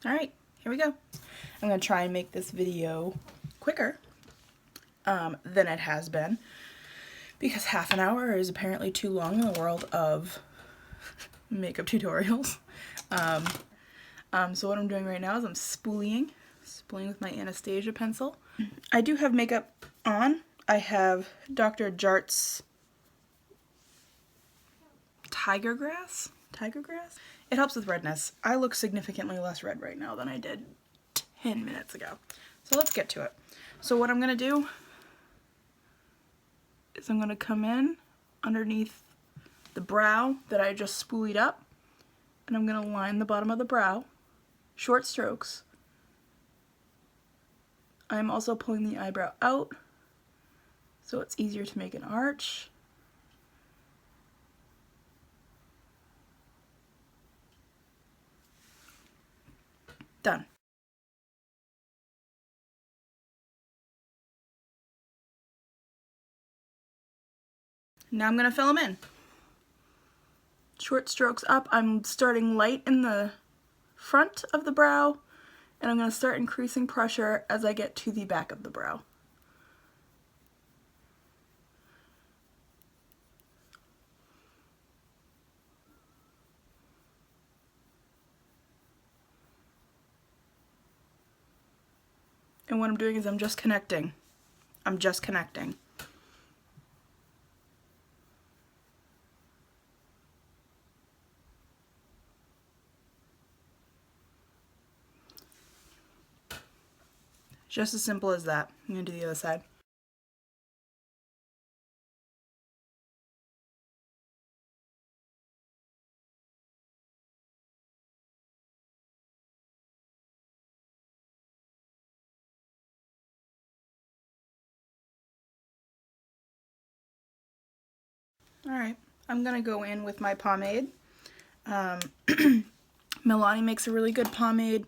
Alright, here we go. I'm going to try and make this video quicker than it has been, because half an hour is apparently too long in the world of makeup tutorials. So what I'm doing right now is I'm spooling with my Anastasia pencil. I do have makeup on. I have Dr. Jart's Tiger Grass? It helps with redness. I look significantly less red right now than I did 10 minutes ago. So let's get to it. So what I'm going to do is I'm going to come in underneath the brow that I just spoolied up, and I'm going to line the bottom of the brow, short strokes. I'm also pulling the eyebrow out so it's easier to make an arch. Done. Now I'm going to fill them in. Short strokes up. I'm starting light in the front of the brow, and I'm going to start increasing pressure as I get to the back of the brow. And what I'm doing is I'm just connecting. Just as simple as that. I'm going to do the other side. Alright, I'm going to go in with my pomade. Milani makes a really good pomade.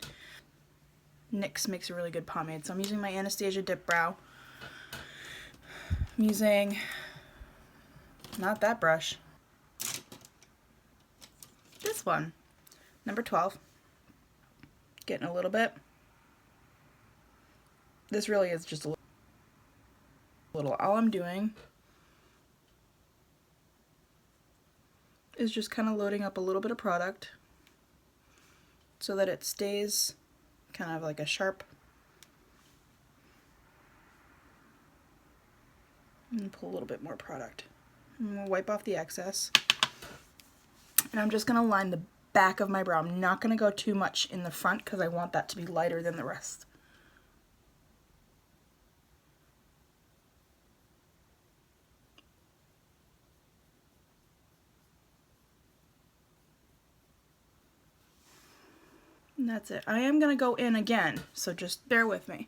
Nyx makes a really good pomade. So I'm using my Anastasia Dipbrow. I'm using, not that brush, this one, number 12. Getting a little bit. This really is just a little. All I'm doing is just kind of loading up a little bit of product so that it stays kind of like a sharp. And pull a little bit more product. I'm going to wipe off the excess. And I'm just going to line the back of my brow. I'm not going to go too much in the front because I want that to be lighter than the rest. And that's it. I am going to go in again, so just bear with me.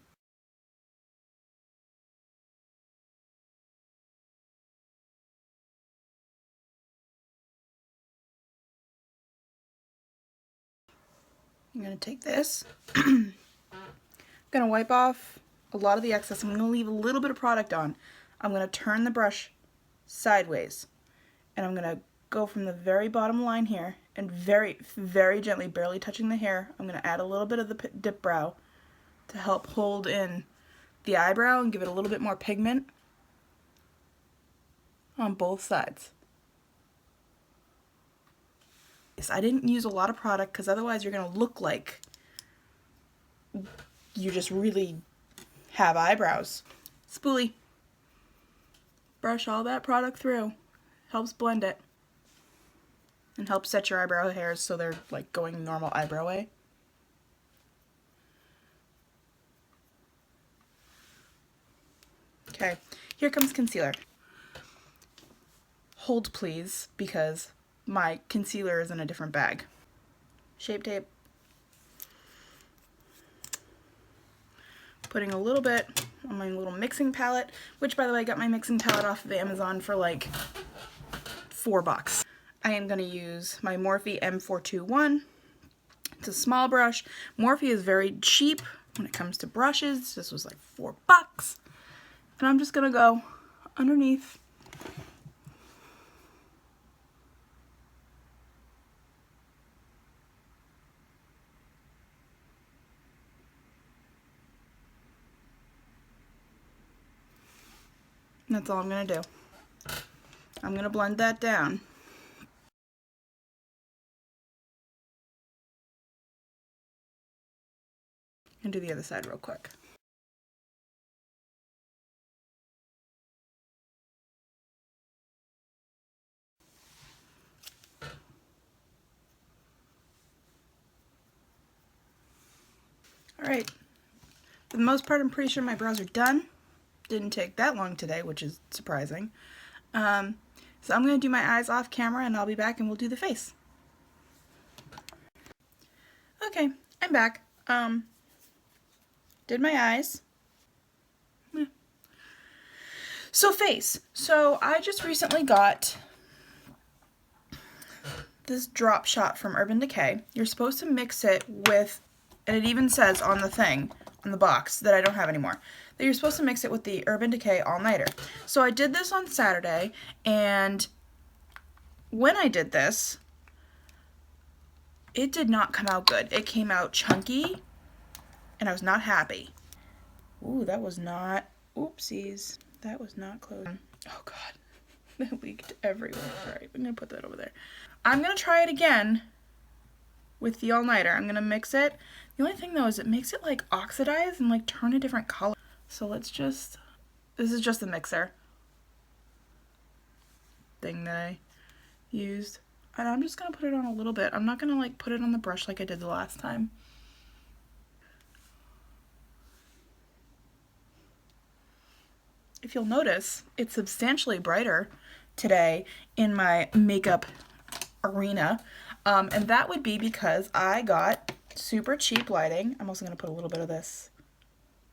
I'm going to take this. I'm going to wipe off a lot of the excess. I'm going to leave a little bit of product on. I'm going to turn the brush sideways. And I'm going to go from the very bottom line here and very, very gently, barely touching the hair, I'm going to add a little bit of the Dipbrow to help hold in the eyebrow and give it a little bit more pigment on both sides. Yes, I didn't use a lot of product because otherwise you're going to look like you just really have eyebrows. Spoolie. Brush all that product through. Helps blend it. And helps set your eyebrow hairs so they're like going normal eyebrow way. Okay, here comes concealer. Hold please, because my concealer is in a different bag. Shape Tape. Putting a little bit on my little mixing palette, which by the way, I got my mixing palette off of Amazon for like $4. I am going to use my Morphe M421. It's a small brush. Morphe is very cheap when it comes to brushes. This was like $4. And I'm just going to go underneath. That's all I'm going to do. I'm going to blend that down. And do the other side real quick. Alright, for the most part I'm pretty sure my brows are done. Didn't take that long today, which is surprising. So I'm going to do my eyes off camera and I'll be back and we'll do the face. Okay, I'm back. Did my eyes. So face. So I just recently got this drop shot from Urban Decay. You're supposed to mix it with, and it even says on the thing, on the box that I don't have anymore, that you're supposed to mix it with the Urban Decay All Nighter. So I did this on Saturday, and when I did this, it did not come out good. It came out chunky, and I was not happy. Ooh, that was not, oopsies. That was not close. Oh God, that leaked everywhere. All right, I'm gonna put that over there. I'm gonna try it again with the all-nighter. I'm gonna mix it. The only thing though is it makes it like oxidize and like turn a different color. So let's just, this is just the mixer thing that I used. And I'm just gonna put it on a little bit. I'm not gonna like put it on the brush like I did the last time. If you'll notice, it's substantially brighter today in my makeup arena. And that would be because I got super cheap lighting. I'm also going to put a little bit of this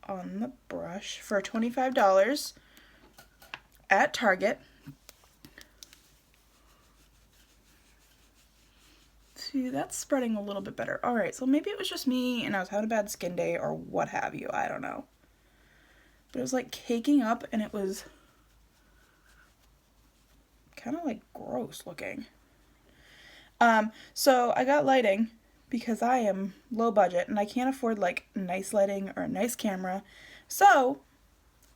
on the brush for $25 at Target. See, that's spreading a little bit better. Alright, so maybe it was just me and I was having a bad skin day or what have you. I don't know. But it was like caking up and it was kind of like gross looking. So I got lighting because I am low budget and I can't afford like nice lighting or a nice camera. So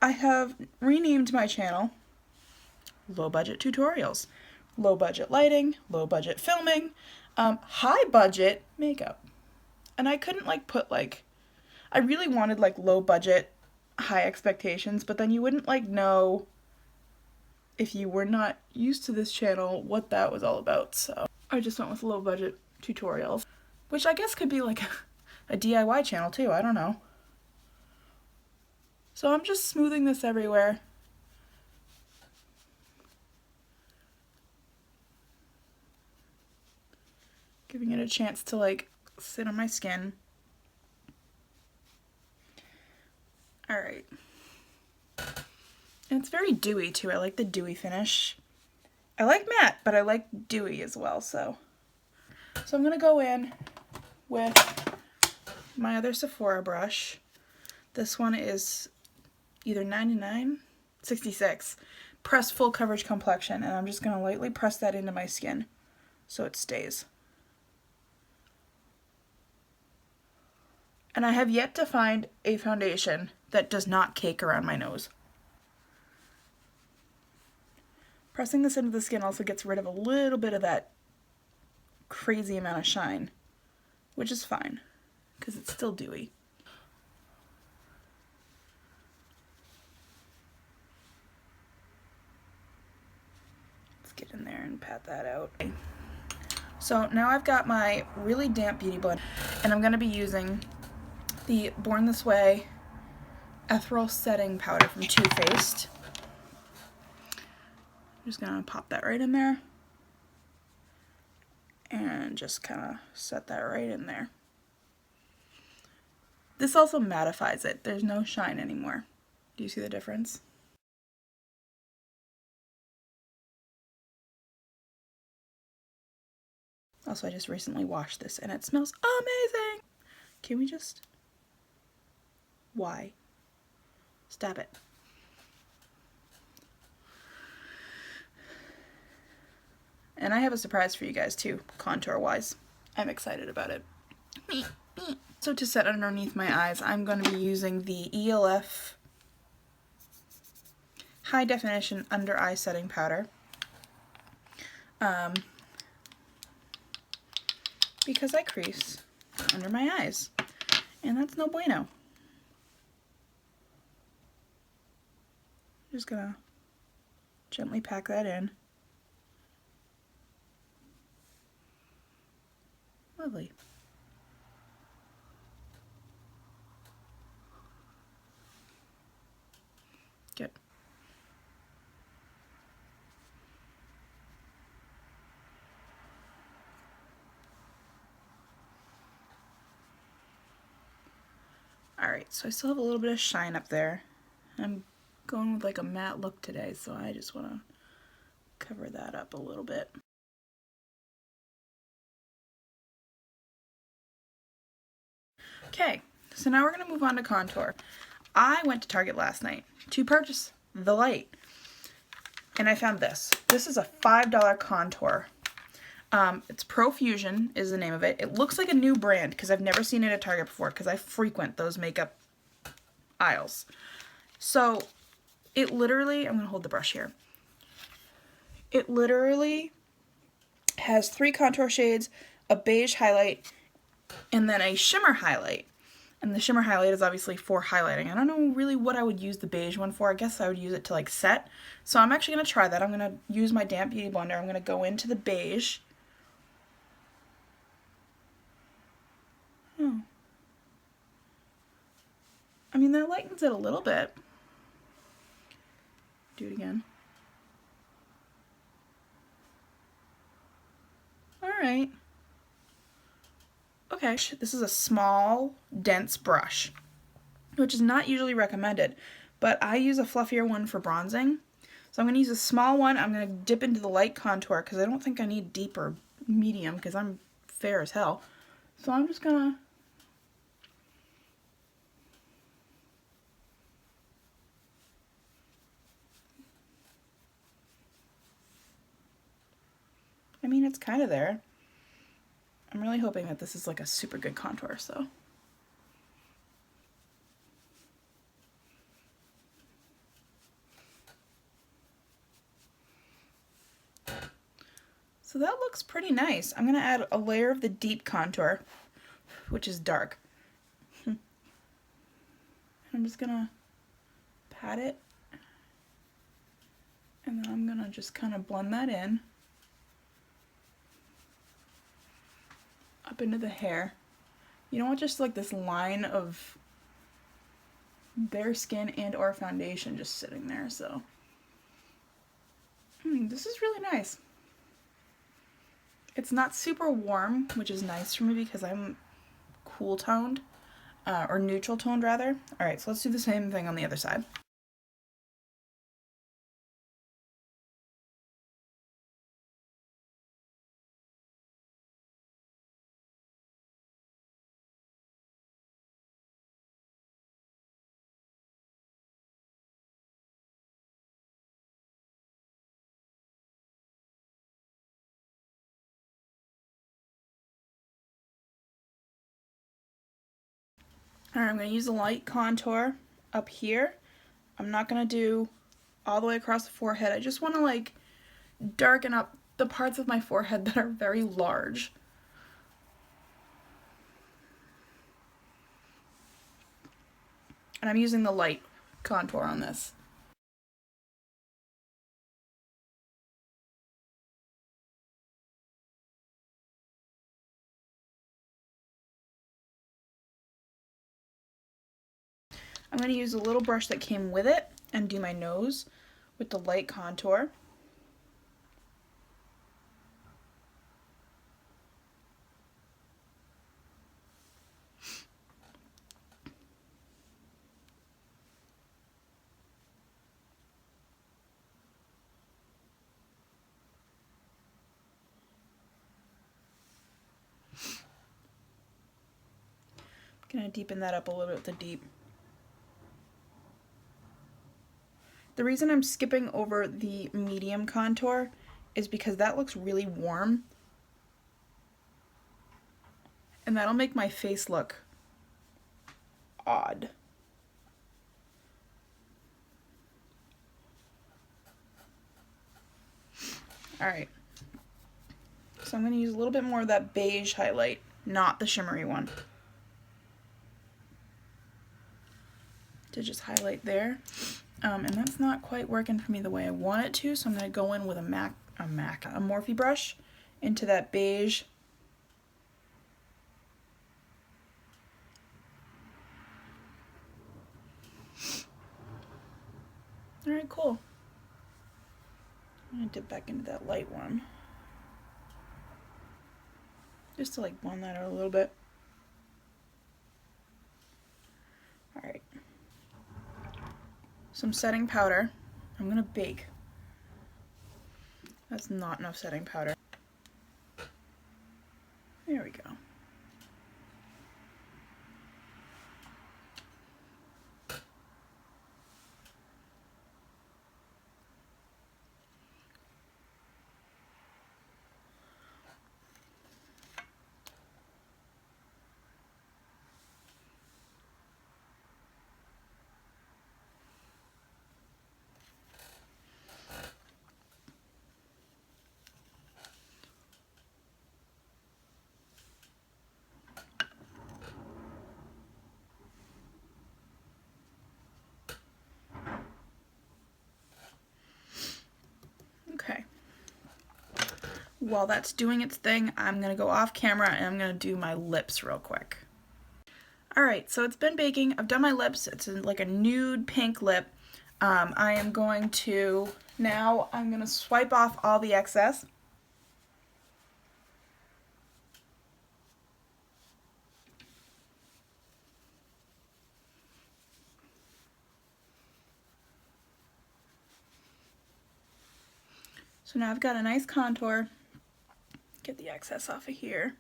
I have renamed my channel Low Budget Tutorials. Low budget lighting, low budget filming, high budget makeup. And I couldn't like put like, I really wanted like low budget, high expectations, but then you wouldn't like know if you were not used to this channel what that was all about. So I just went with low budget tutorials, which I guess could be like a DIY channel too, I don't know. So I'm just smoothing this everywhere. Giving it a chance to like sit on my skin. Alright. And it's very dewy too. I like the dewy finish. I like matte, but I like dewy as well, so. So I'm going to go in with my other Sephora brush. This one is either 99, 66. Press full coverage complexion, and I'm just going to lightly press that into my skin so it stays. And I have yet to find a foundation that does not cake around my nose. Pressing this into the skin also gets rid of a little bit of that crazy amount of shine, which is fine, because it's still dewy. Let's get in there and pat that out. So now I've got my really damp beauty blend, and I'm going to be using the Born This Way Etheral Setting Powder from Too Faced. I'm just going to pop that right in there and just kind of set that right in there. This also mattifies it. There's no shine anymore. Do you see the difference? Also, I just recently washed this and it smells amazing. Can we just... Why? Stab it. And I have a surprise for you guys too, contour-wise. I'm excited about it. So to set underneath my eyes, I'm going to be using the ELF high definition under eye setting powder. Because I crease under my eyes, and that's no bueno. Just gonna gently pack that in. Lovely. Good. Alright, so I still have a little bit of shine up there. I'm going with like a matte look today, so I just want to cover that up a little bit. Okay, so now we're going to move on to contour. I went to Target last night to purchase the light, and I found this. This is a $5 contour. It's Profusion is the name of it. It looks like a new brand because I've never seen it at Target before because I frequent those makeup aisles. So it literally, I'm going to hold the brush here. It literally has 3 contour shades, a beige highlight, and then a shimmer highlight. And the shimmer highlight is obviously for highlighting. I don't know really what I would use the beige one for. I guess I would use it to like set. So I'm actually going to try that. I'm going to use my damp beauty blender. I'm going to go into the beige. Oh. I mean, that lightens it a little bit. Do it again. Alright. Okay, this is a small, dense brush, which is not usually recommended, but I use a fluffier one for bronzing. So I'm going to use a small one. I'm going to dip into the light contour because I don't think I need deep or medium because I'm fair as hell. So I'm just going to I mean, it's kind of there. I'm really hoping that this is like a super good contour, so. So that looks pretty nice. I'm going to add a layer of the deep contour, which is dark. I'm just going to pat it, and then I'm going to just kind of blend that in. Up into the hair. You don't want just like this line of bare skin and or foundation just sitting there, so. This is really nice. It's not super warm, which is nice for me because I'm cool toned, or neutral toned rather. Alright, so let's do the same thing on the other side. Alright, I'm going to use a light contour up here. I'm not going to do all the way across the forehead. I just want to like darken up the parts of my forehead that are very large. And I'm using the light contour on this. I'm going to use a little brush that came with it and do my nose with the light contour. I'm going to deepen that up a little bit with the deep. The reason I'm skipping over the medium contour is because that looks really warm. And that'll make my face look odd. Alright. So I'm going to use a little bit more of that beige highlight, not the shimmery one, to just highlight there. And that's not quite working for me the way I want it to, so I'm going to go in with a Morphe brush into that beige. Alright, cool. I'm going to dip back into that light one, just to like blend that out a little bit. Alright. Some setting powder. I'm going to bake. That's not enough setting powder. There we go. Okay. While that's doing its thing, I'm going to go off camera and I'm going to do my lips real quick. Alright, so it's been baking. I've done my lips. It's like a nude pink lip. I am going to, now I'm going to swipe off all the excess. So now I've got a nice contour. Get the excess off of here.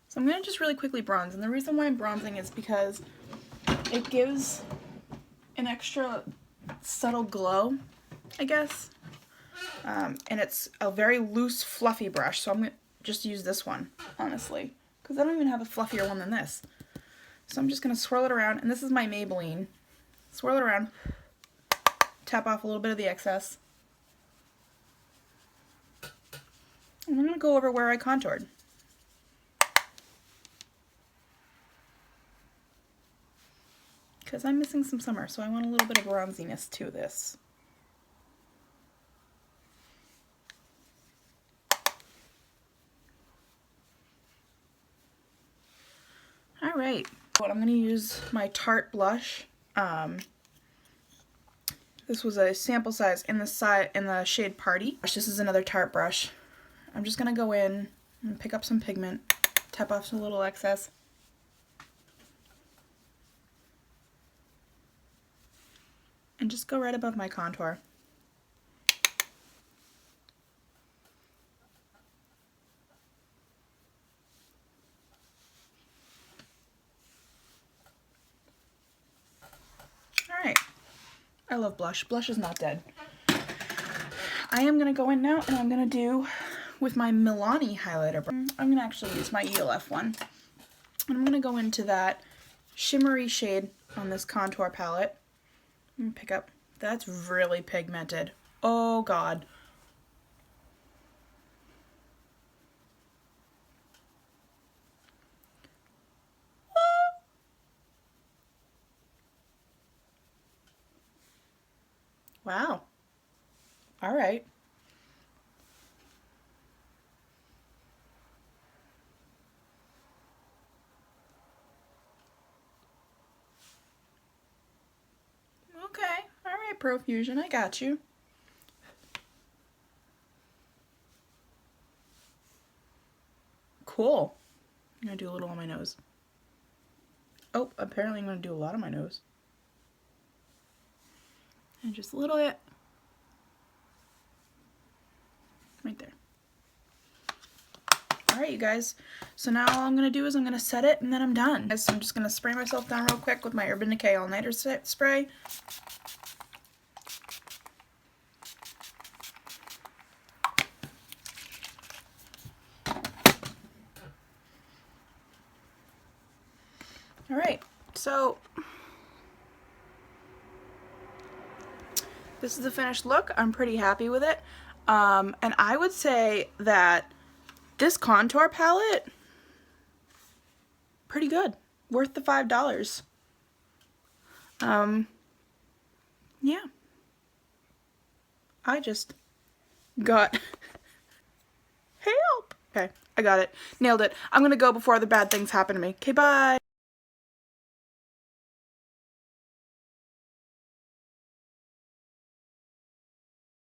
So I'm going to just really quickly bronze, and the reason why I'm bronzing is because it gives an extra subtle glow, I guess. And it's a very loose, fluffy brush, so I'm going to just use this one, honestly, because I don't even have a fluffier one than this. So I'm just going to swirl it around, and this is my Maybelline. Swirl it around, tap off a little bit of the excess. And I'm going to go over where I contoured. Because I'm missing some summer, so I want a little bit of bronziness to this. Alright, I'm going to use my Tarte blush. This was a sample size in the shade Party. This is another Tarte brush. I'm just going to go in and pick up some pigment, tap off some little excess. And just go right above my contour. Alright. I love blush. Blush is not dead. I am going to go in now and I'm going to do with my Milani highlighter brush. I'm going to actually use my ELF one. And I'm going to go into that shimmery shade on this contour palette. And pick up. That's really pigmented. Oh god. Wow. All right. Okay. All right, Profusion, I got you. Cool. I'm going to do a little on my nose. Oh, apparently I'm going to do a lot on my nose. And just a little bit. Right there. Alright, you guys. So now all I'm going to do is I'm going to set it and then I'm done. So I'm just going to spray myself down real quick with my Urban Decay All Nighter spray. Alright, so This is the finished look. I'm pretty happy with it. And I would say that this contour palette, pretty good. Worth the $5. Yeah. I just got help. Okay, I got it. Nailed it. I'm gonna go before other bad things happen to me. Okay, bye.